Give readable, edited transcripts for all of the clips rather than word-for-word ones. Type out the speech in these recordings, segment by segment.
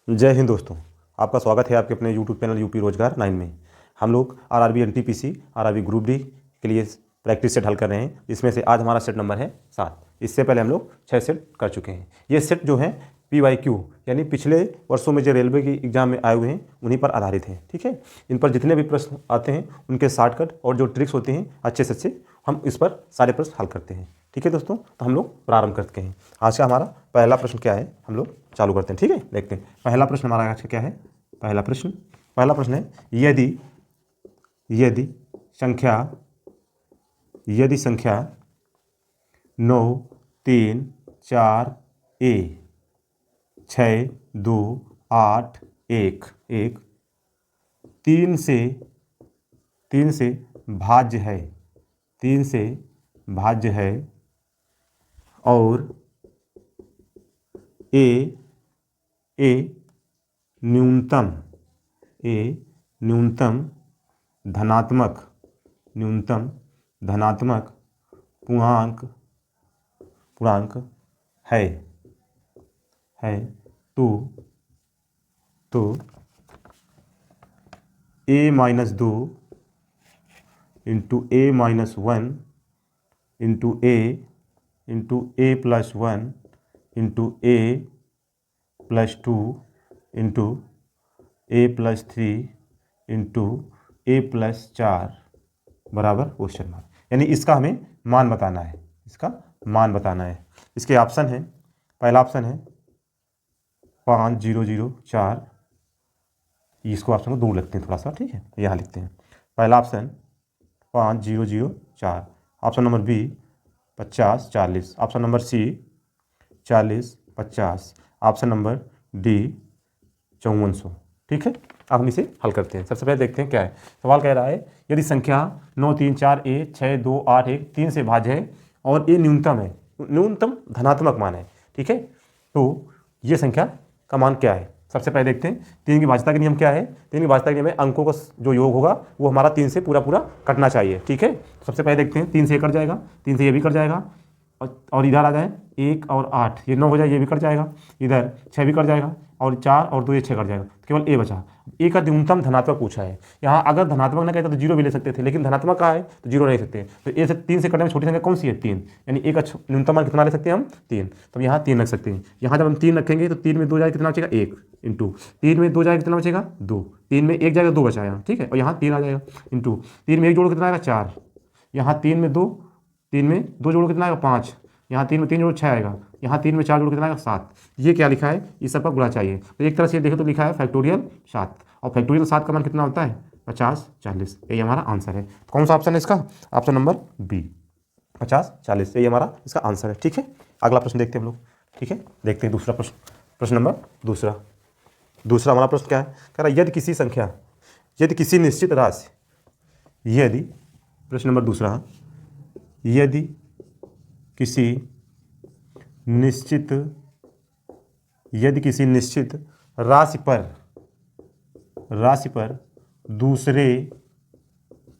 जय हिंद दोस्तों। आपका स्वागत है आपके अपने यूट्यूब चैनल यूपी रोजगार 9 में। हम लोग RRB NTPC RRB group D के लिए प्रैक्टिस सेट हल कर रहे हैं। इसमें से आज हमारा सेट नंबर है 7। इससे पहले हम लोग 6 सेट कर चुके हैं। ये सेट जो है PYQ यानी पिछले वर्षों में जो रेलवे की एग्जाम में आए हुए हैं उन्हीं पर आधारित हैं। ठीक है, इन पर जितने भी प्रश्न आते हैं उनके शॉर्टकट और जो ट्रिक्स होते हैं अच्छे से अच्छे हम इस पर सारे प्रश्न हल करते हैं। ठीक है दोस्तों, तो हम लोग प्रारंभ करते हैं। आज का हमारा पहला प्रश्न क्या है हम लोग चालू करते हैं। ठीक है, देखते हैं पहला प्रश्न हमारा आज का क्या है। पहला प्रश्न है यदि यदि संख्या यदि संख्या 9 3 4 ए 6 2 8 1 1 3 से भाज्य है 3 से भाज्य है और ए ए न्यूनतम धनात्मक पूर्णांक है तो a-2 into a-1 into a+1 into a+2 into a+3 into a+4 बराबर क्वेश्चन मार्क। यानी इसका हमें मान बताना है। इसके ऑप्शन है, पहला ऑप्शन है 5004। इसको ऑप्शन को दूर लिखते हैं थोड़ा सा, ठीक है, यहाँ लिखते हैं। पहला option 5004, option number B 5040, option number C 4050, option number D 5400। ठीक है, अब हम इसे हल करते हैं। सबसे पहले देखते हैं क्या है। सवाल कह रहा है यदि संख्या 9 3 4 ए 6 2 8 1 3 से भाज्य है और ये न्यूनतम धनात्मक मान है। ठीक है, तो ये संख्या का मान क्या है। सबसे पहले देखते हैं 3 की भाज्यता का नियम क्या है। 3 की भाज्यता के नियम में अंकों का जो योग होगा वो हमारा 3 से पूरा कटना चाहिए। ठीक है, सबसे पहले देखते हैं 3 से ये कट जाएगा, 3 से ये भी कट जाएगा और इधर आ जाए 1 और 8, ये 9 हो जाए, ये भी कट जाएगा, इधर 6 भी कट जाएगा और 4 और 2 ये 6 कट जाएगा, तो केवल ए बचा। ए का न्यूनतम धनात्मक पूछा है। यहाँ अगर धनात्मक ना कहता तो 0 भी ले सकते थे, लेकिन धनात्मक का है तो 0 नहीं सकते। तो ए से 3 से कटने में छोटी संख्या कौन सी है, 3। यानी ए का न्यूनतम मान कितना ले सकते हैं हम, 3। तो यहाँ 3 रख सकते हैं। यहाँ जब हम 3 रखेंगे तो 3 में 2 जाएगा कितना बचेगा, 1 इंटू 3 में 2 जाएगा कितना बचेगा, 2। 3 में 1 जाएगा, 2 बचा यहाँ, ठीक है, और यहाँ 3 आ जाएगा इंटू 3 में 1 जोड़ो कितना आएगा, 4। यहाँ 3 में 2 जोड़ो कितना आएगा, 5। यहाँ 3 में 3 जोड़ो 6 आएगा, यहाँ 3 में 4 जोड़ो कितना आएगा, 7। ये क्या लिखा है, इस सब का गुणा चाहिए। तो एक तरह से देखो तो लिखा है फैक्टोरियल 7, और फैक्टोरियल 7 का मान कितना होता है, 5040। यही हमारा आंसर है। कौन सा ऑप्शन है इसका, ऑप्शन नंबर बी 5040, यही हमारा इसका आंसर है। ठीक है, अगला प्रश्न देखते हैं हम लोग। ठीक है, देखते हैं दूसरा प्रश्न नंबर दूसरा हमारा प्रश्न क्या है। कह रहा है यदि किसी निश्चित राशि प्रश्न नंबर दूसरा, यदि किसी निश्चित राशि पर दूसरे वर्ष का अर्जित ब्याज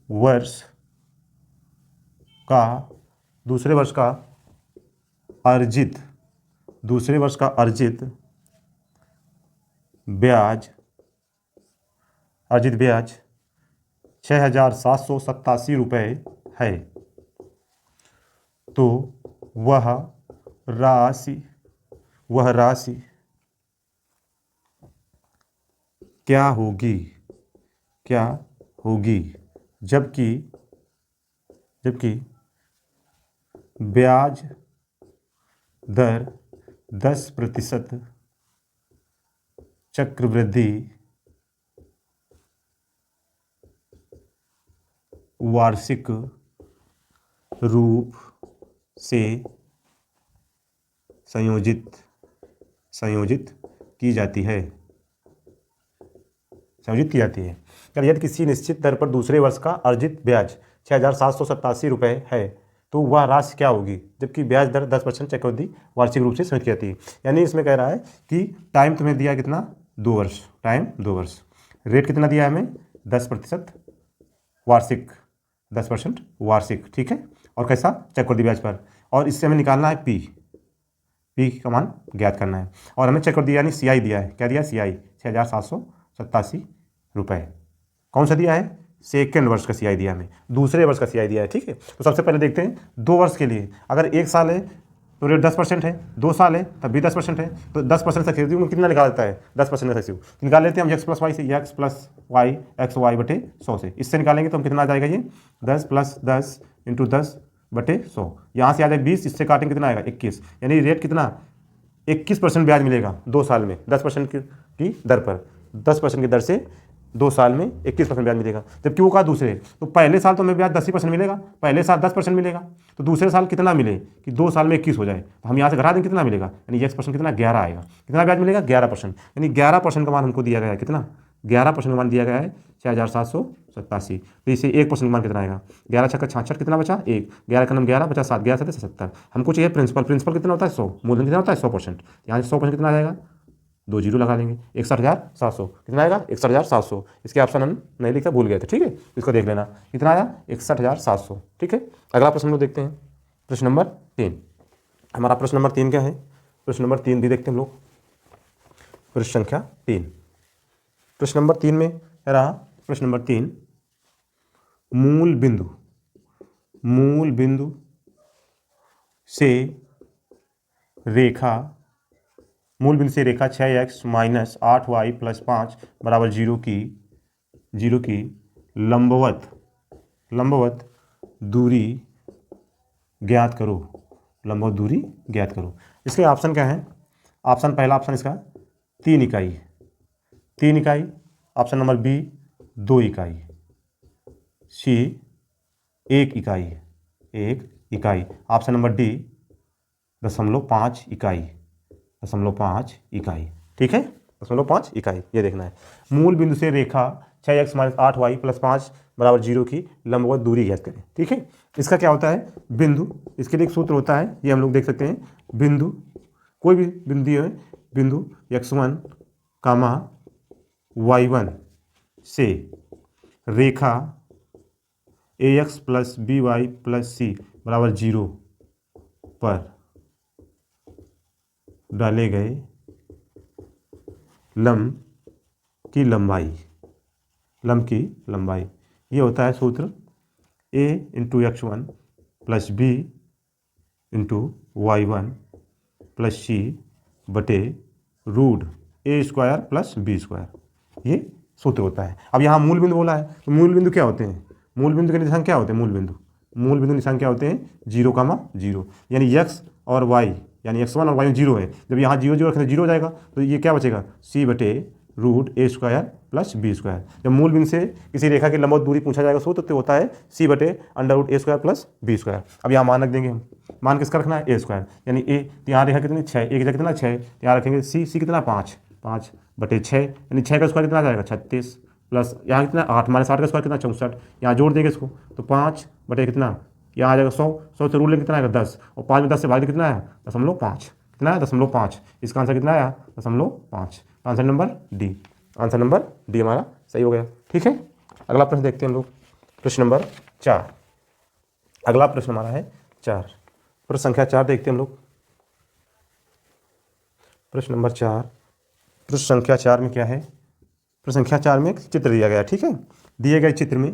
6,787 रुपये है, तो वह राशि क्या होगी जबकि ब्याज दर 10% चक्रवृद्धि वार्षिक रूप से संयोजित की जाती है। यदि किसी निश्चित दर पर दूसरे वर्ष का अर्जित ब्याज 6,787 रुपये है, तो वह राशि क्या होगी जबकि ब्याज दर 10% चक्रवृद्धि वार्षिक रूप से संयोजित की जाती है। यानी इसमें कह रहा है कि टाइम तुम्हें दिया कितना, 2 वर्ष, टाइम 2 वर्ष, रेट कितना दिया है हमें, 10% वार्षिक, 10% वार्षिक। ठीक है, और कैसा, चक्रवृद्धि ब्याज पर, और इससे हमें निकालना है पी, पी का मान ज्ञात करना है। और हमें चेक कर दिया यानी CI दिया है, क्या दिया है CI 6,787 रुपये। कौन सा दिया है? सेकेंड वर्ष का CI दिया हमें, दूसरे वर्ष का CI दिया है। ठीक है, तो सबसे पहले देखते हैं 2 वर्ष के लिए। अगर 1 साल है तो रेट 10% है, 2 साल है तब भी 10% है, तो 10% से कितना निकाल देता है? 10% से निकाल लेते हैं हम x प्लस वाई से, x plus y x y बटे 100 से। इससे निकालेंगे तो हम कितना आ जाएगा? ये 10 प्लस 10 इंटू 10 बटे 100। यहाँ से आ जाए 20, इससे काटेंगे कितना आएगा? 21। यानी रेट कितना? 21% ब्याज मिलेगा 2 साल में, 10% की दर पर, 10% की दर से 2 साल में 21% ब्याज मिलेगा। जबकि वो कहा दूसरे, तो पहले साल तो हमें ब्याज 10% मिलेगा, पहले साल 10% मिलेगा, तो दूसरे साल कितना मिले कि 2 साल में 21 हो जाए, तो हम यहाँ से घटा देंगे कितना मिलेगा? यानी x% कितना? 11 आएगा। कितना ब्याज मिलेगा? 11%। यानी 11% का मान हमको दिया गया है। कितना? 11% का मान दिया गया है 6,787। तो इसे 1% का मान कितना आएगा? 11 छक्का 66, कितना बचा? 1, 11 का नाम 11 बचा 7, 11 7 70। हमको चाहिए प्रिंसिपल कितना होता है? 100। मूलधन कितना होता है? 100%। यहाँ से 100% कितना आ जाएगा? 2 जीरो लगा देंगे, 61,700। कितना आएगा? 61,700। इसके ऑप्शन हम नहीं लिखा, भूल गए थे। ठीक है, इसको देख लेना, कितना आया? 61,700। ठीक है, अगला प्रश्न हम लोग देखते हैं, प्रश्न नंबर 3। हमारा प्रश्न नंबर 3 क्या है? प्रश्न नंबर 3 भी देखते हैं हम लोग। प्रश्न संख्या 3, प्रश्न नंबर 3 में रहा प्रश्न नंबर 3, मूल बिंदु से रेखा 6x माइनस 8y प्लस 5 बराबर 0 की लंबवत दूरी ज्ञात करो। इसके ऑप्शन क्या है? पहला ऑप्शन इसका 3 इकाई, ऑप्शन नंबर बी 2 इकाई, सी 1 इकाई, ऑप्शन नंबर डी 0.5 इकाई। ठीक है, 0.5 इकाई, ये देखना है। मूल बिंदु से रेखा 6x माइनस 8y प्लस 5 बराबर 0 की लंबवत दूरी ज्ञात करें। ठीक है, इसका क्या होता है? बिंदु, इसके लिए एक सूत्र होता है, ये हम लोग देख सकते हैं। बिंदु, कोई भी बिंदु है, बिंदु x1, y1 से रेखा ax plus by plus c बराबर 0 पर डाले गए लंब की लंबाई, ये होता है सूत्र a into x1 plus b into y1 plus c बटे रूट a² प्लस b²। ये सूत्र होता है। अब यहाँ मूल बिंदु बोला है, तो मूल बिंदु क्या होते हैं? मूल बिंदु के निशान क्या होते हैं? मूल बिंदु निशान क्या होते हैं? 0,0, यानी x और y, यानी x1 और y 0 है। जब यहाँ 0 रखें तो 0 हो जाएगा, तो ये क्या बचेगा? c बटे रूट a² प्लस b²। जब मूल बिंदु से किसी रेखा की लंबवत दूरी पूछा जाएगा सूत्र तो होता है c बटे under root a² plus b²। अब यहाँ मान रख देंगे हम, मान किसका रखना है? a², यानी a, तो यहाँ रेखा कितनी? 6, एक जगह कितना? 6, यहाँ रखेंगे c कितना? 5 बटे 6, यानी 6 का स्क्वायर कितना आ जाएगा? 36 प्लस यहाँ कितना? 8, माइनस 8 का स्क्वायर कितना? 64, यहाँ जोड़ देंगे इसको तो 5 बटे कितना? यहाँ आ जाएगा 100 से रूट लेंगे कितना आएगा? 10, और 5 में 10 से भाग कितना आया? 0.5। कितना है? 0.5। इसका आंसर कितना आया? 0.5। आंसर नंबर डी हमारा सही हो गया। ठीक है, अगला प्रश्न देखते हैं हम लोग, प्रश्न नंबर 4। अगला प्रश्न हमारा है 4, प्रश्न संख्या 4 देखते हैं हम लोग। प्रश्न नंबर 4, प्रश्न संख्या 4 में क्या है? प्रश्न संख्या 4 में एक चित्र दिया गया है। ठीक है, दिए गए चित्र में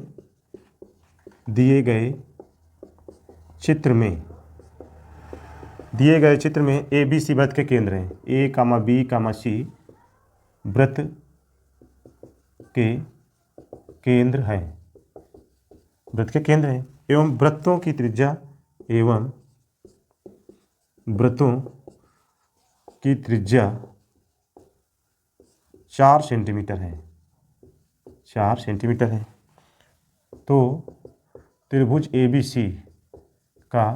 ए बी सी वृत्त के केंद्र हैं। ए कामा बी कामा सी वृत्त के केंद्र हैं, एवं वृत्तों की त्रिज्या 4 सेंटीमीटर है। तो त्रिभुज ABC का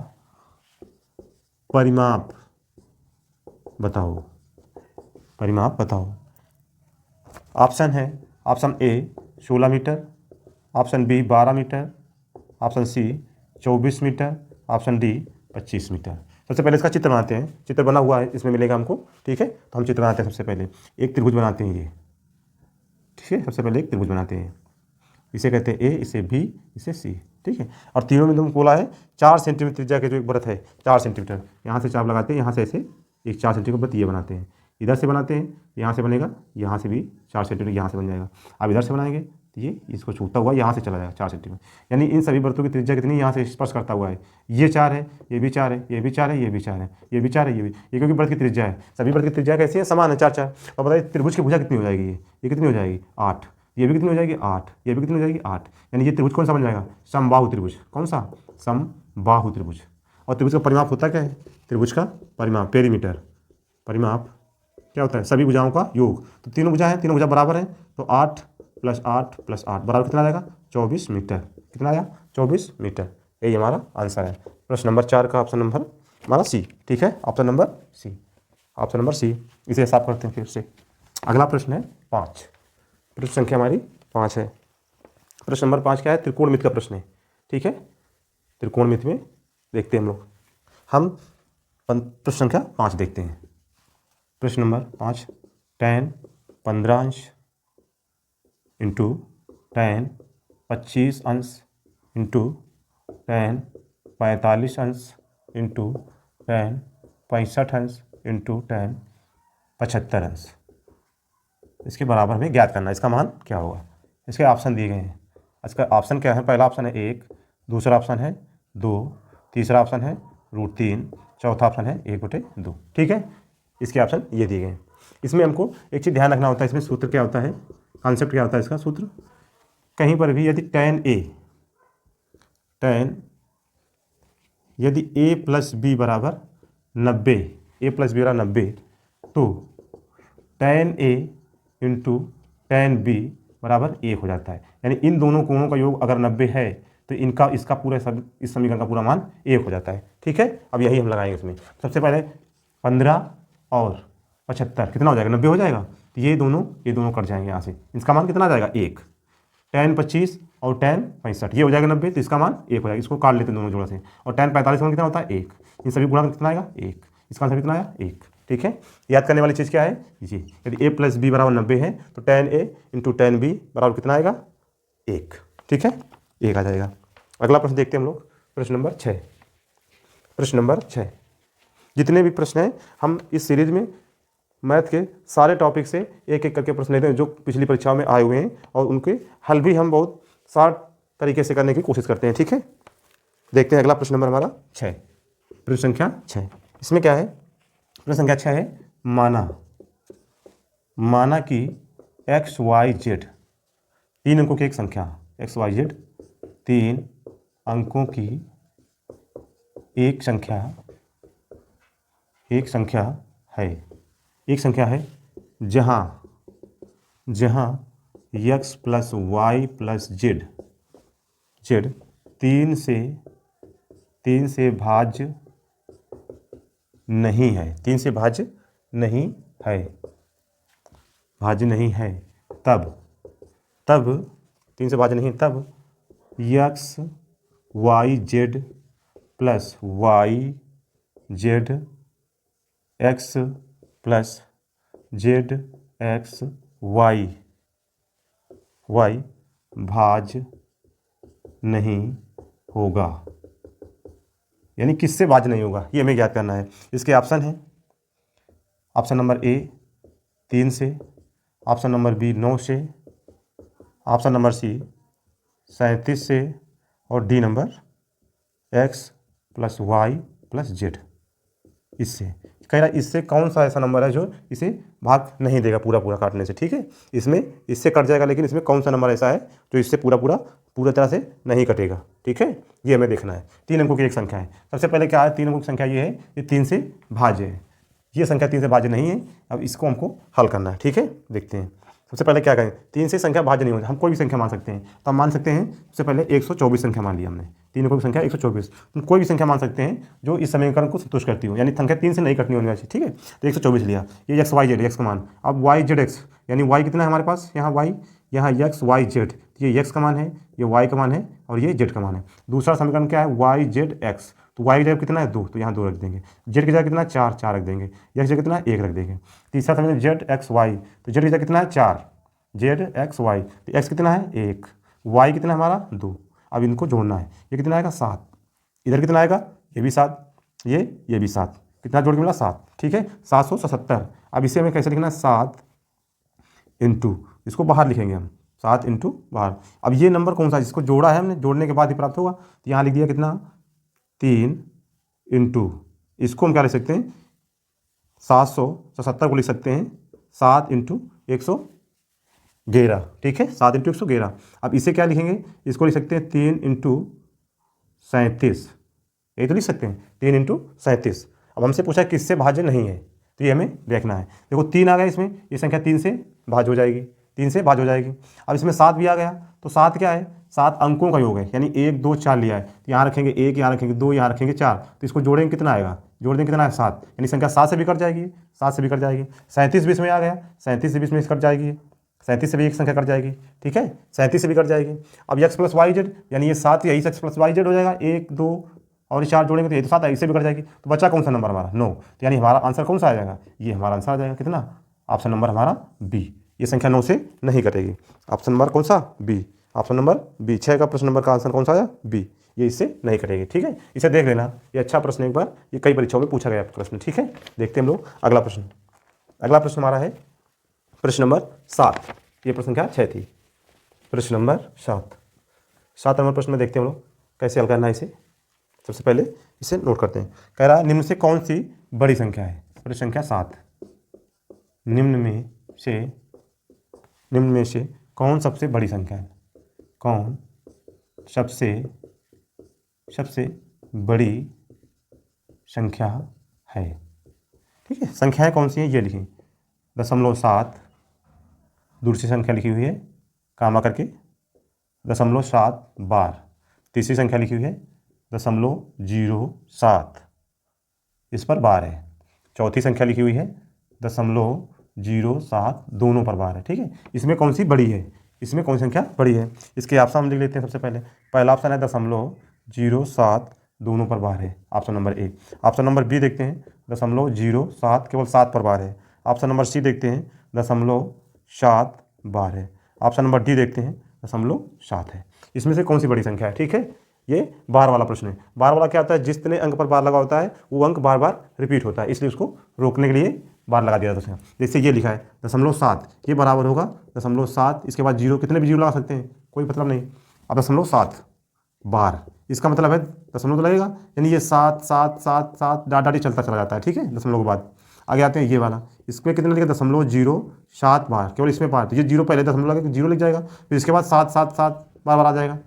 परिमाप बताओ। ऑप्शन है, option A 16 metre, option B 12 metre, option C 24 metre, option D 25 metre. सबसे पहले इसका चित्र बनाते हैं। चित्र बना हुआ है, इसमें मिलेगा हमको। ठीक है, तो हम चित्र बनाते हैं। सबसे पहले एक त्रिभुज बनाते हैं ये। ठीक है, सबसे पहले एक त्रिभुज बनाते हैं, इसे कहते हैं ए, इसे बी, इसे सी। ठीक है, और तीनों में तुमको बोला है 4 सेंटीमीटर त्रिज्या के जो एक वृत्त है, 4 सेंटीमीटर, यहाँ से चाप लगाते हैं, यहाँ से ऐसे एक 4 सेंटीमीटर का वृत्त ये बनाते हैं। इधर से बनाते हैं, यहाँ से बनेगा, यहाँ से भी 4 सेंटीमीटर यहाँ से बन जाएगा। अब इधर से बनाएंगे तो ये इसको छूता हुआ यहाँ से चला जाएगा 4 सेंटीमीटर। यानी इन सभी वृत्तों की त्रिज्या कितनी यहाँ से स्पर्श करता हुआ है, ये 4 है, ये भी 4 है, ये भी 4 है, ये भी 4 है, ये भी 4 है, ये क्योंकि वृत्त की त्रिज्या है। सभी वृत्त की त्रिज्या कैसी है, समान है, 4 4। और बताइए त्रिभुज की भुजा कितनी हो जाएगी, ये कितनी हो जाएगी 8, ये भी कितनी हो जाएगी 8, ये भी कितनी हो जाएगी 8। यानी ये त्रिभुज कौन सा बन जाएगा, समबाहु त्रिभुज। कौन सा, समबाहु त्रिभुज। और त्रिभुज का परिमाप होता क्या है, त्रिभुज का परिमाप पेरीमीटर, परिमाप क्या होता है, सभी भुजाओं का योग। तो तीनों भुजा हैं, तीनों भुजा बराबर हैं, तो 8 + 8 + 8 बराबर कितना आ जाएगा, 24 मीटर। कितना आया, 24 मीटर। यही हमारा आंसर है। प्रश्न नंबर 4 का ऑप्शन नंबर हमारा सी। ठीक है, option number C, option number C. इसे हिसाब करते हैं फिर से। अगला प्रश्न है 5। प्रश्न संख्या हमारी 5 है। प्रश्न नंबर 5 क्या है, त्रिकोणमिति का प्रश्न है। ठीक है, त्रिकोणमिति में देखते हैं हम प्रश्न संख्या 5 देखते हैं। प्रश्न नंबर 5, tan 15 अंश इंटू tan 25 अंश इंटू tan 45 अंश इंटू tan 65 अंश इंटू tan 75 अंश, इसके बराबर हमें ज्ञात करना है। इसका मान क्या होगा। इसके ऑप्शन दिए गए हैं। इसका ऑप्शन क्या है, पहला ऑप्शन है 1, दूसरा ऑप्शन है 2, तीसरा ऑप्शन है √3, चौथा ऑप्शन है 1/2। ठीक है, इसके ऑप्शन ये दिए गए हैं। इसमें हमको एक चीज़ ध्यान रखना होता है, इसमें सूत्र क्या होता है, कॉन्सेप्ट क्या होता है इसका सूत्र। कहीं पर भी यदि यदि a + b बराबर 90, a + b बराबर 90, तो tan a into tan b बराबर 1 हो जाता है। यानी इन दोनों कोणों का योग अगर 90 है तो इसका पूरा इस समीकरण का पूरा मान 1 हो जाता है। ठीक है, अब यही हम लगाएंगे इसमें। सबसे पहले 15 और 75 कितना हो जाएगा, 90 हो जाएगा। तो ये दोनों कट जाएंगे यहाँ से। इसका मान कितना आ जाएगा, 1। tan 25 और tan 65 ये हो जाएगा 90, तो इसका मान 1 हो जाएगा। इसको काट लेते हैं दोनों जोड़ा से। और tan 45 का मान कितना होता है, 1। इन सभी गुणा कितना आएगा, 1। इसका आंसर कितना आया, 1। ठीक है, याद करने वाली चीज़ क्या है जी, यदि a + b बराबर 90 है तो tan a into tan b बराबर कितना आएगा, 1। ठीक है, 1 आ जाएगा। अगला प्रश्न देखते हैं हम लोग, प्रश्न नंबर 6। प्रश्न नंबर 6, जितने भी प्रश्न हैं हम इस सीरीज में मैथ के सारे टॉपिक से एक एक करके प्रश्न लेते हैं जो पिछली परीक्षाओं में आए हुए हैं, और उनके हल भी हम बहुत शार्ट तरीके से करने की कोशिश करते हैं। ठीक है, देखते हैं अगला प्रश्न नंबर हमारा 6, प्रश्न संख्या 6। इसमें क्या है, प्रश्न संख्या 6 है, माना कि XYZ 3 अंकों की एक संख्या, XYZ 3 अंकों की एक संख्या है जहाँ x + y + z 3 से भाज्य नहीं है, 3 से भाज्य नहीं है, तब 3 से भाज्य नहीं, तब x y z + y z x + z x y भाज्य नहीं होगा। यानी किससे भाज्य नहीं होगा, ये हमें ज्ञात करना है। इसके ऑप्शन हैं, ऑप्शन नंबर ए 3 से, ऑप्शन नंबर बी 9 से, ऑप्शन नंबर सी 37 से, और D number x + y + z। इससे कह रहा है, इससे कौन सा ऐसा नंबर है जो इसे भाग नहीं देगा पूरा काटने से। ठीक है, इससे कट जाएगा, लेकिन इसमें कौन सा नंबर ऐसा है जो इससे पूरा तरह से नहीं कटेगा। ठीक है, ये हमें देखना है। 3 अंकों की एक संख्या है। सबसे पहले क्या है, 3 अंकों की संख्या ये है, ये 3 से भाज्य है। ये संख्या 3 से भाज्य नहीं है। अब इसको हमको हल करना है। ठीक है, देखते हैं। सबसे पहले क्या करें, 3 से संख्या भाज्य नहीं होती, हम कोई भी संख्या मान सकते हैं। तो हम मान सकते हैं, सबसे पहले 124 संख्या मान ली हमने। 3 अंकों की संख्या 124, कोई भी संख्या मान सकते हैं जो इस समीकरण को संतुष्ट करती हो, यानी संख्या 3 से नहीं कटनी होनी चाहिए। ठीक है, तो 124 लिया। ये x y z, x का मान। अब y z x, यानी y कितना है हमारे पास, यहाँ y, यहाँ x y z, ये x का मान है, ये y का मान है, और ये z का मान है। दूसरा समीकरण क्या है, y z x, तो y की जगह कितना है 2, तो यहाँ 2 रख देंगे। z की जगह कितना है 4 रख देंगे। x की जगह कितना है 1 रख देंगे। तीसरा समीकरण z x y, तो z की जगह कितना है 4, z x y, तो x कितना है 1, y कितना है हमारा 2। अब इनको जोड़ना है, ये कितना आएगा 7, इधर कितना आएगा, ये भी 7, ये भी 7, कितना जोड़ के मिला 7। ठीक है, 777। अब इसे हमें कैसे लिखना है, 7 इंटू, इसको बाहर लिखेंगे हम, 7 इंटू बाहर। अब ये नंबर कौन सा है जिसको जोड़ा है हमने, जोड़ने के बाद ही प्राप्त होगा, तो यहाँ लिख दिया कितना, 3 इंटू, इसको हम क्या लिख सकते हैं, 777 को लिख सकते हैं 7 इंटू 111, ठीक है, 7 इंटू 111। अब इसे क्या लिखेंगे, इसको लिख सकते हैं 3 इंटू 37, यही तो लिख सकते हैं, 3 इंटू 37। अब हमसे पूछा किससे भाज्य नहीं है, तो ये हमें देखना है। देखो 3 आ गया इसमें, ये संख्या 3 से भाज्य हो जाएगी, 3 से भाज्य हो जाएगी। अब इसमें 7 भी आ गया, तो 7 क्या है, 7 अंकों का योग है, यानी 1 2 4 लिया है, तो यहाँ रखेंगे 1, यहाँ रखेंगे 2, यहाँ रखेंगे 4, तो इसको जोड़ेंगे कितना आएगा, जोड़ देंगे कितना है, 7, यानी संख्या 7 से भी कट जाएगी, 7 से भी कट जाएगी। 37 बीच में आ गया, 37 से बीच में कट जाएगी, 37 से भी एक संख्या कट जाएगी, ठीक है, 37 से भी कट जाएगी। अब एक्स प्लस वाई जेड, यानी ये 7 यही एक्स प्लस वाई जेड हो जाएगा, 1 2 और 4 जोड़ेंगे तो ये तो 7 है, इससे भी कट जाएगी। तो बच्चा कौन सा नंबर हमारा, 9, तो यानी हमारा आंसर कौन सा आ जाएगा, ये हमारा आंसर आ जाएगा कितना, ऑप्शन नंबर हमारा बी, ये संख्या 9 से नहीं कटेगी। ऑप्शन नंबर कौन सा, बी, ऑप्शन नंबर बी। 6 का प्रश्न नंबर का आंसर कौन सा आया, बी, ये इससे नहीं कटेगी, ठीक है, इसे देख लेना, ये अच्छा प्रश्न, एक बार ये कई परीक्षाओं में पूछा गया प्रश्न, ठीक है। देखते हैं हम लोग अगला प्रश्न। अगला प्रश्न हमारा है प्रश्न नंबर 7, ये प्रश्न क्या 6 थी, प्रश्न नंबर 7 नंबर प्रश्न में देखते हैं हम लोग कैसे हल करना है इसे। सबसे पहले इसे नोट करते हैं, कह रहा है निम्न से कौन सी बड़ी संख्या है, प्रश्न संख्या 7, निम्न में से कौन सबसे बड़ी संख्या है, कौन सबसे बड़ी संख्या है, ठीक है। संख्याएं कौन सी हैं ये लिखें, 0.7 दूसरी संख्या लिखी हुई है कामा करके, 0.7 बार, तीसरी संख्या लिखी हुई है 0.07, इस पर बार है, चौथी संख्या लिखी हुई है 0.07, दोनों पर बार है, ठीक है। इसमें कौन सी बड़ी है, इसमें कौन सी संख्या बड़ी है, इसके ऑप्शन हम लिख लेते हैं। सबसे पहले पहला ऑप्शन है 0.07, दोनों पर बार है, option number A. Option number B देखते हैं, 0.07 केवल 7 पर बार है। ऑप्शन नंबर सी देखते हैं 0.7 बार है। ऑप्शन नंबर डी देखते हैं 0.7 है। इसमें से कौन सी बड़ी संख्या है, ठीक है, ये बार वाला प्रश्न है। बार वाला क्या होता है, जितने अंक पर बार लगा होता है वो अंक बार बार रिपीट होता है, इसलिए उसको रोकने के लिए बार लगा दिया था। जैसे ये लिखा है 0.7, ये बराबर होगा 0.7, इसके बाद जीरो, कितने भी जीरो लगा सकते हैं, कोई मतलब नहीं। अब 0.7 बार, इसका मतलब है दशमलव तो लगेगा, यानी ये 7 7 7 7 डाट डाट ही चलता चला जाता है, ठीक है, दशमलव के बाद। आगे आते हैं ये वाला, इसमें कितने लिखा 0.07 बार, केवल इसमें बार, तो ये जीरो पहले दशमलव लगे, जीरो लिख जाएगा, फिर इसके बाद 7 7 7 बार बार आ जाएगा।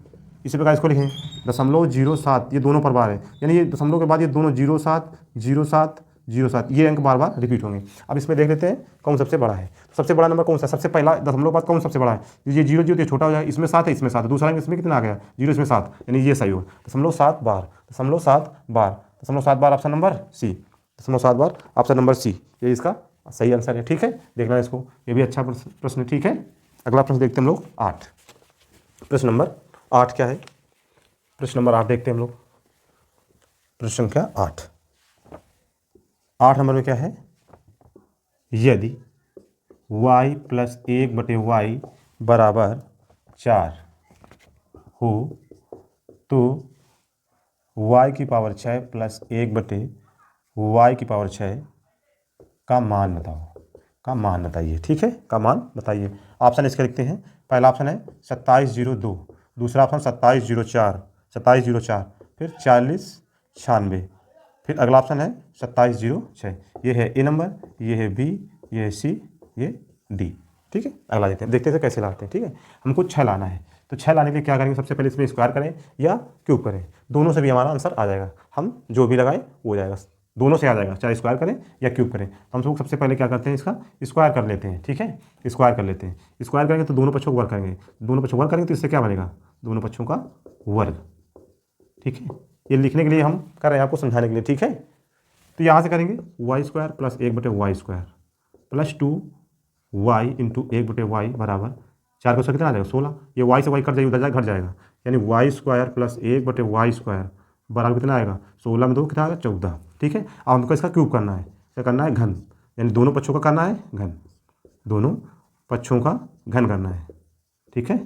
इसी प्रकार इसको लिखें 0.07, ये दोनों पर बार है, यानी ये दशमलव के बाद ये दोनों 0.7 0.7 0.7, ये अंक बार बार रिपीट होंगे। अब इसमें देख लेते हैं कौन सबसे बड़ा है, सबसे बड़ा नंबर कौन सा, सबसे पहला दशमलव के बाद कौन सबसे बड़ा है, ये 0 0 छोटा हो जाएगा, इसमें 7 है, इसमें 7 है, दूसरा अंक इसमें कितना आ गया 0, इसमें 7, यानी ये सही हो 0.7 बार, 0.7 बार, 0.7 बार, ऑप्शन नंबर सी, 0.7 बार, ऑप्शन नंबर सी, ये इसका सही आंसर है, ठीक है। देखना इसको, ये भी अच्छा प्रश्न है, ठीक है। अगला प्रश्न देखते हैं हम लोग 8, प्रश्न नंबर 8 क्या है, प्रश्न नंबर 8 देखते हैं हम लोग, प्रश्न संख्या 8 नंबर में क्या है, यदि y + 1/y बराबर 4 हो तो y की पावर 6 + 1/y की पावर 6 का मान बताओ, का मान बताइए, ठीक है, का मान बताइए। ऑप्शन इसके लिखते हैं, पहला ऑप्शन है 2702, दूसरा ऑप्शन 2704, फिर 4096, फिर अगला ऑप्शन है 2706। ये है ए नंबर, ये है बी, ये है सी, ये डी, ठीक है। अगला देखते हैं कैसे लाते हैं, ठीक है। हमको 6 लाना है, तो 6 लाने के लिए क्या करेंगे, सबसे पहले इसमें स्क्वायर करें या क्यूब करें, दोनों से भी हमारा आंसर आ जाएगा, हम जो भी लगाएं वो हो जाएगा, दोनों से आ जाएगा, चाहे स्क्वायर करें या क्यूब करें। तो हम लोग सबसे पहले क्या करते हैं, इसका स्क्वायर कर लेते हैं, ठीक है, स्क्वायर कर लेते हैं। स्क्वायर करेंगे तो दोनों पक्षों को वर्ग करेंगे, दोनों पक्षों को वर्ग करेंगे तो इससे क्या बनेगा, दोनों पक्षों का वर्ग, ठीक है। ये लिखने के लिए हम कर रहे हैं, आपको समझाने के लिए, ठीक है। तो यहाँ से करेंगे y² + 1/y² + 2y × 1/y बराबर 4 को कितना आ जाएगा 16, ये y से y कट जाएगा, उधर घट जाएगा, यानी y² + 1/y² बराबर कितना आएगा 16 में 2 कितना आएगा 14, ठीक है। अब हमको इसका क्यूब करना है, क्या करना है, घन, यानी दोनों पक्षों का करना है घन, दोनों पक्षों का घन करना है, ठीक है।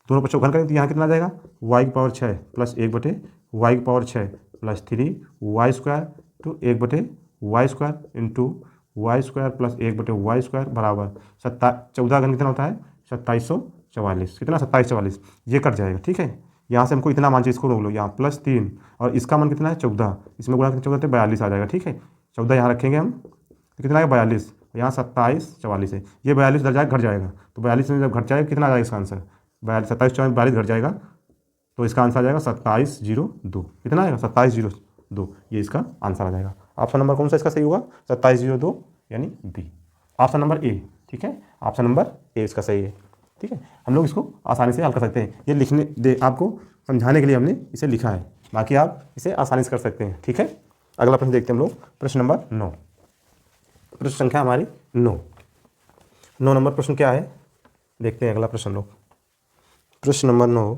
दोनों पक्षों का घन करेंगे तो यहाँ कितना आ जाएगा y की पावर 6 + 1/y की power 6 + 3y² × y square into y square plus 1/y² बराबर 14 घन कितना होता है 2744, कितना 2744, ये कट जाएगा। ठीक है, यहाँ से हमको इतना मान चाहिए, इसको रोक लो, यहाँ +3 और इसका मान कितना है 14, इसमें गुणा करके 14 42 आ जाएगा। ठीक है, 14 यहाँ रखेंगे हम तो कितना आएगा 42, यहाँ 2744 है, ये 42 इधर जाएगा घट जाएगा, तो 42 में जब घट जाएगा कितना आ जाएगा इसका आंसर 27 42 घट जाएगा, तो इसका आंसर आ जाएगा 2702, कितना आएगा 2702, ये इसका आंसर आ जाएगा। ऑप्शन नंबर कौन सा इसका सही होगा 2702 यानी बी, ऑप्शन नंबर ए। ठीक है, ऑप्शन नंबर ए इसका सही है। ठीक है, हम लोग इसको आसानी से हल कर सकते हैं, ये लिखने दे आपको समझाने के लिए हमने इसे लिखा है, बाकी आप इसे आसानी से कर सकते हैं। ठीक है, अगला प्रश्न देखते हैं हम लोग, प्रश्न नंबर 9, प्रश्न संख्या हमारी 9 नंबर प्रश्न क्या है देखते हैं अगला प्रश्न लोग। प्रश्न नंबर 9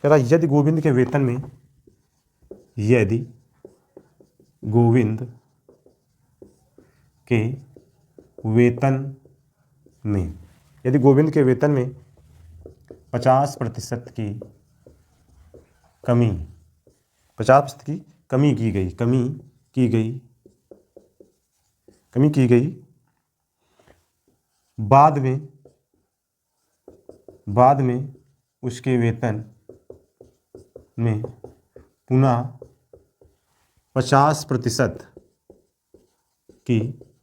कह रहा यदि गोविंद के वेतन में, यदि गोविंद के वेतन में, यदि गोविंद के वेतन में 50% की कमी, 50% की कमी की गई, बाद में उसके वेतन में पुनः 50% की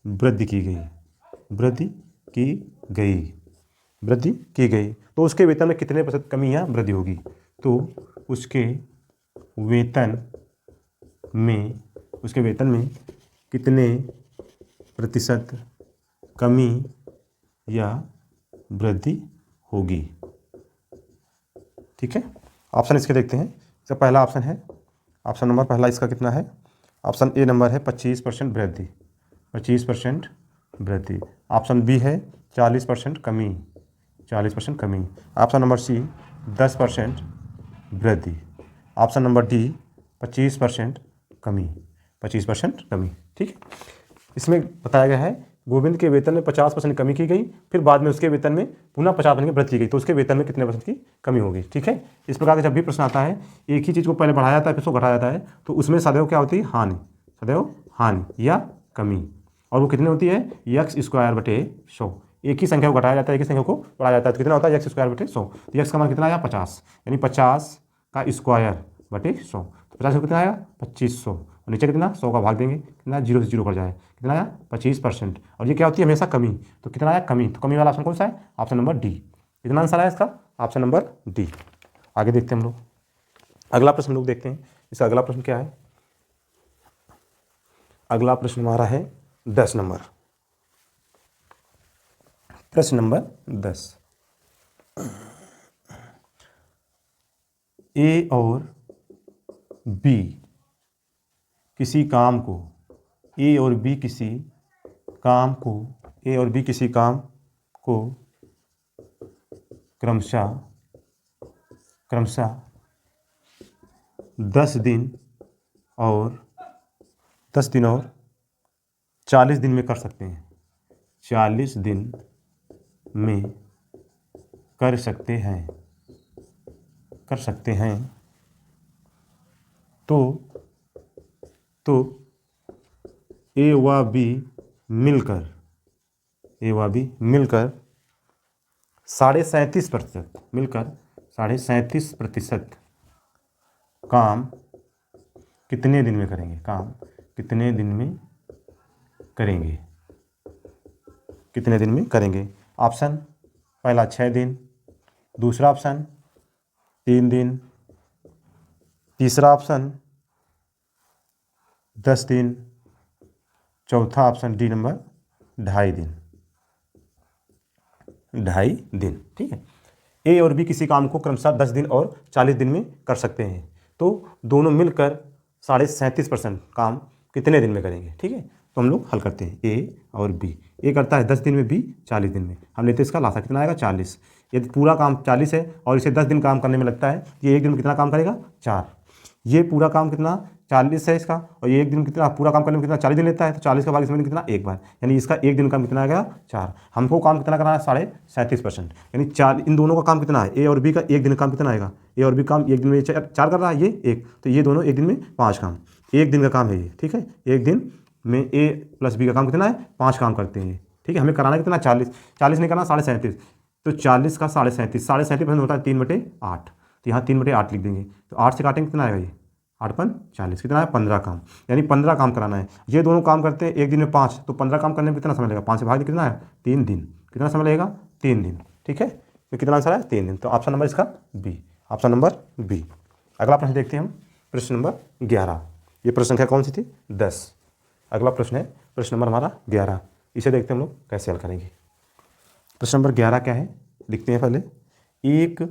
वृद्धि की गई, तो उसके वेतन में कितने प्रतिशत कमी या वृद्धि होगी, तो उसके वेतन में कितने प्रतिशत कमी या वृद्धि होगी। ठीक है, ऑप्शन इसके देखते हैं। इसका पहला ऑप्शन है, ऑप्शन नंबर पहला इसका कितना है, ऑप्शन ए नंबर है 25% वृद्धि, 25% वृद्धि। ऑप्शन बी है 40% कमी, 40% कमी। ऑप्शन नंबर सी 10% वृद्धि। ऑप्शन नंबर डी 25% कमी, 25% कमी। ठीक है, इसमें बताया गया है गोविंद के वेतन में 50% कमी की गई, फिर बाद में उसके वेतन में पुनः 50% की वृद्धि की गई, तो उसके वेतन में कितने % की कमी होगी। ठीक है, इस प्रकार का जब भी प्रश्न आता है, एक ही चीज़ को पहले बढ़ाया जाता है फिर उसको घटाया जाता है, तो उसमें सदैव क्या होती है हानि, सदैव हानि या कमी, और वो कितनी होती है x²/100। एक ही संख्या को घटाया जाता है, एक ही संख्या को बढ़ाया जाता है, तो कितना होता है x²/100, तो x का मान कितना आया 50, यानी 50/2/100, तो 50 कितना आया 2500, और नीचे कितना 100 का भाग देंगे, कितना 0 से 0 कट जाए, कितना आया 25%, और ये क्या होती है हमेशा कमी, तो कितना आया कमी, तो कमी वाला ऑप्शन कौन सा है, ऑप्शन नंबर डी। कितना आंसर आया इसका, ऑप्शन नंबर डी। आगे देखते हैं हम लोग, अगला प्रश्न लोग देखते हैं। इसका अगला प्रश्न क्या है, अगला प्रश्न हमारा है 10 नंबर, प्रश्न नंबर 10। ए और बी किसी काम को, ए और बी किसी काम को क्रमशः 10 दिन और 40 दिन में कर सकते हैं, 40 दिन में कर सकते हैं, तो ए व बी मिलकर 37.5% काम कितने दिन में करेंगे, ऑप्शन पहला 6 दिन, दूसरा ऑप्शन 3 दिन, तीसरा ऑप्शन 10 दिन, चौथा ऑप्शन डी नंबर 2.5 दिन। ठीक है, ए और बी किसी काम को क्रमशः 10 दिन और 40 दिन में कर सकते हैं, तो दोनों मिलकर 37.5% काम कितने दिन में करेंगे। ठीक है, तो हम लोग हल करते हैं, ए और बी, ए करता है 10 दिन में, बी 40 दिन में, हम लेते हैं इसका लासा, कितना आएगा 40। यदि पूरा काम 40 है और इसे 10 दिन काम करने में लगता है, ये एक दिन में कितना काम करेगा 4। ये पूरा काम कितना 40 है इसका, और ये एक दिन कितना पूरा काम करने में कितना 40 दिन लेता है, तो 40 का भाग इसमें कितना एक बार, यानी इसका एक दिन का कितना आ गया 4। हमको काम कितना करना है 37.5%, यानी 4, इन दोनों का काम कितना है, ए और बी का एक दिन का काम कितना आएगा, ए और बी काम एक दिन में 4 कर रहा है, ये एक, तो ये दोनों एक दिन में 5 काम, एक दिन का काम है ये। ठीक है, एक दिन में ए प्लस बी का काम कितना है, 5 काम करते हैं। ठीक है, हमें कराना कितना 40, 40 नहीं करना 37.5, तो 40 का 37.5, 37.5 होता है 3/8, तो यहाँ 3/8 लिख देंगे। तो 8 से काटेंगे कितना आएगा ये 8×5 = 40, कितना है 15 काम, यानी 15 काम कराना है। ये दोनों काम करते हैं एक दिन में 5, तो 15 काम करने में कितना समय लगेगा, 5 से भाग कितना है 3 दिन, कितना समय लगेगा 3 दिन। ठीक है, तो कितना आंसर है 3 दिन। तो ऑप्शन नंबर इसका बी, ऑप्शन नंबर बी। अगला प्रश्न देखते हैं हम, प्रश्न नंबर 11। ये प्रश्न संख्या कौन सी थी 10। अगला प्रश्न है प्रश्न नंबर हमारा 11। इसे देखते हैं हम लोग कैसे हल करेंगे। प्रश्न नंबर 11 क्या है, लिखते हैं पहले। एक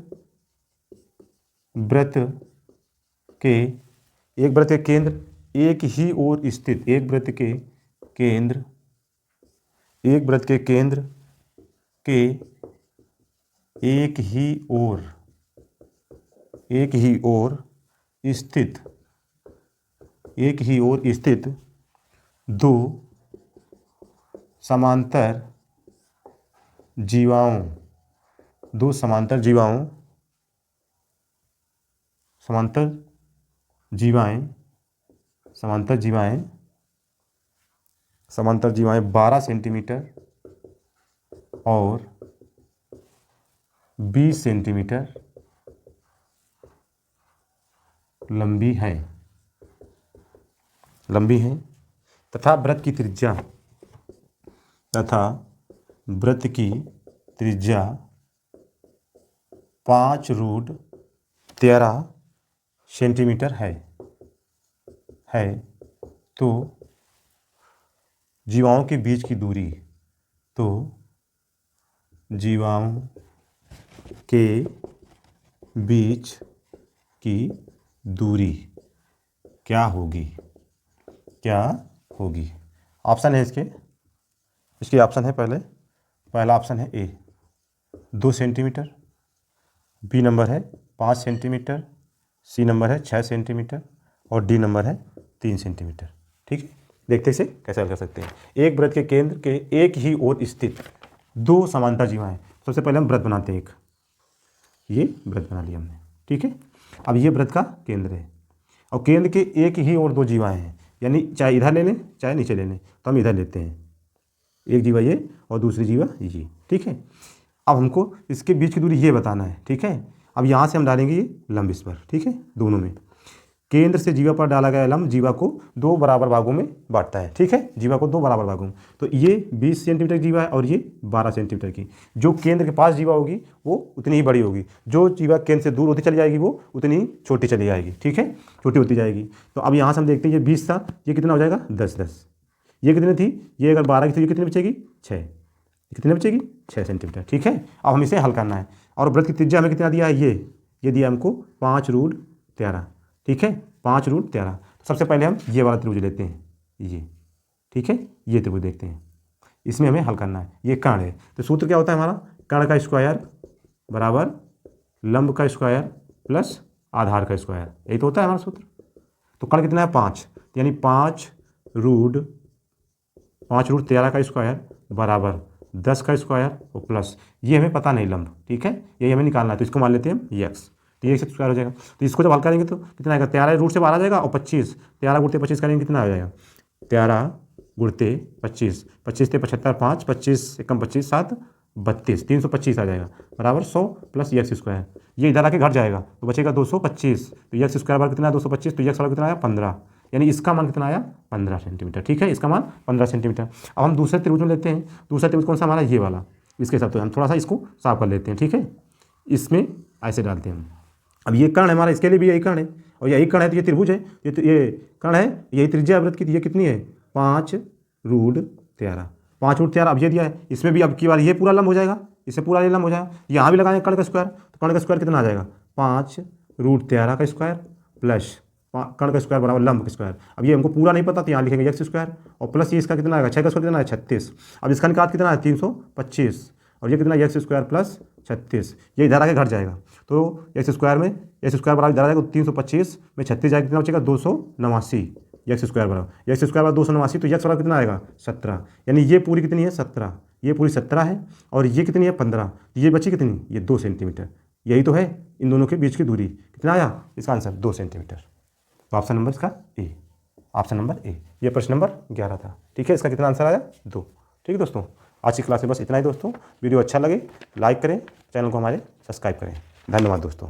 वृत्त के केंद्र एक ही ओर स्थित, एक वृत्त के केंद्र के एक ही ओर स्थित दो समांतर जीवाएं 12 सेंटीमीटर और 20 सेंटीमीटर लंबी हैं तथा वृत्त की त्रिज्या 5√13 सेंटीमीटर है, तो जीवाओं के बीच की दूरी क्या होगी। ऑप्शन है इसके ऑप्शन है, पहला ऑप्शन है ए 2 सेंटीमीटर, बी नंबर है 5 सेंटीमीटर, सी नंबर है 6 सेंटीमीटर और डी नंबर है 3 सेंटीमीटर। ठीक है, देखते इसे कैसे हल कर सकते हैं। एक वृत्त के केंद्र के एक ही ओर स्थित दो समांतर जीवाएं। सबसे पहले हम वृत्त बनाते हैं, एक ये वृत्त बना लिया हमने। ठीक है, अब ये वृत्त का केंद्र है और केंद्र के एक ही ओर 2 जीवाएं हैं, यानी चाहे इधर ले लें चाहे नीचे ले लें, तो हम इधर लेते हैं, एक जीवा ये और दूसरी जीवा ये। ठीक है, अब हमको इसके बीच की दूरी ये बताना है। ठीक है, अब यहाँ से हम डालेंगे ये लंब इस पर। ठीक है, दोनों में केंद्र से जीवा पर डाला गया लंब जीवा को 2 बराबर भागों में बांटता है। ठीक है, जीवा को 2 बराबर भागों में, तो ये 20 सेंटीमीटर जीवा है और ये 12 सेंटीमीटर की। जो केंद्र के पास जीवा होगी वो उतनी ही बड़ी होगी, जो जीवा केंद्र से दूर होती चली जाएगी वो उतनी ही छोटी चली जाएगी। ठीक है, छोटी होती जाएगी। तो अब यहाँ से हम देखते हैं ये 20 था, ये कितना हो जाएगा 10। ये कितनी थी, ये अगर 12 की थी, ये कितनी बचेगी 6, कितनी बचेगी 6 सेंटीमीटर। ठीक है, अब हम इसे हल करना है और वृत्त की त्रिज्या हमें कितना दिया है, ये दिया हमको 5√13। ठीक है, 5√13। तो सबसे पहले हम ये वाला त्रिभुज लेते हैं, ये। ठीक है, ये त्रिभुज देखते हैं, इसमें हमें हल करना है। ये कर्ण है, तो सूत्र क्या होता है हमारा, कर्ण का स्क्वायर बराबर लंब का स्क्वायर प्लस आधार का स्क्वायर, यही तो होता है हमारा सूत्र। तो कर्ण कितना है 5, यानी 5√13 का स्क्वायर बराबर 10 का स्क्वायर और प्लस ये हमें पता नहीं लंब। ठीक है, यही हमें निकालना है, तो इसको मान लेते हैं हम x, तो ये स्क्वायर हो जाएगा। तो इसको जब हल करेंगे तो कितना आएगा, 13 रूट से बाहर आ जाएगा और 25, 13 × 25 करेंगे कितना आ जाएगा, 13 × 25, 25 से 75, 5, 25 एकम 25, 7, 32, 325 आ जाएगा बराबर 100 प्लस x स्क्वायर। ये इधर आके घट जाएगा तो बचेगा 225, तो x स्क्वायर बार कितना है 225, तो x वाला कितना आया 15, यानी इसका मान कितना आया 15 सेंटीमीटर। ठीक है, इसका मान 15 सेंटीमीटर। अब हम दूसरे त्रिभुज में लेते हैं, दूसरा त्रिभुज कौन सा हमारा, ये वाला। इसके हिसाब से हम थोड़ा सा इसको साफ कर लेते हैं। ठीक है, इसमें ऐसे डालते हैं हम। अब ये कर्ण है हमारा, इसके लिए भी यही कर्ण है और यही कर्ण है, तो ये त्रिभुज है, ये कर्ण है, यही त्रिज्या वृत्त की, ये कितनी है 5√13, 5√13। अब ये दिया है, इसमें भी अब की बार ये पूरा लंब हो जाएगा, इससे पूरा ये लंब हो जाएगा। यहाँ भी लगाएंगे कर्ण का स्क्वायर, तो कर्ण का स्क्वायर कितना आ जाएगा 5√13 का स्क्वायर प्लस कर्ण का स्क्वायर बराबर लंब का स्क्वायर। अब ये हमको पूरा नहीं पता तो यहाँ लिखेंगे x स्क्वायर और प्लस ये इसका कितना आएगा 6 का स्क्वायर कितना है 36। अब इसका निकाल कितना है 325 और ये कितना x स्क्वायर प्लस 36, ये इधर आके घट जाएगा, तो x स्क्वायर बराबर इधर आ जाएगा, 325 में 36 जाएगा, कितना बचेगा 289 x स्क्वायर बराबर 289, तो x बराबर कितना आएगा 17, यानी ये पूरी कितनी है 17, ये पूरी 17 है और ये कितनी है 15, ये बची कितनी, ये 2 सेंटीमीटर। यही तो है इन दोनों के बीच की दूरी, कितना आया इसका आंसर 2 सेंटीमीटर। तो ऑप्शन नंबर इसका ए, ऑप्शन नंबर ए। ये प्रश्न नंबर 11 था। ठीक है, इसका कितना आंसर आया? 2। ठीक है दोस्तों, आज की क्लास में बस इतना ही दोस्तों। वीडियो अच्छा लगे लाइक करें, चैनल को हमारे सब्सक्राइब करें। धन्यवाद दोस्तों।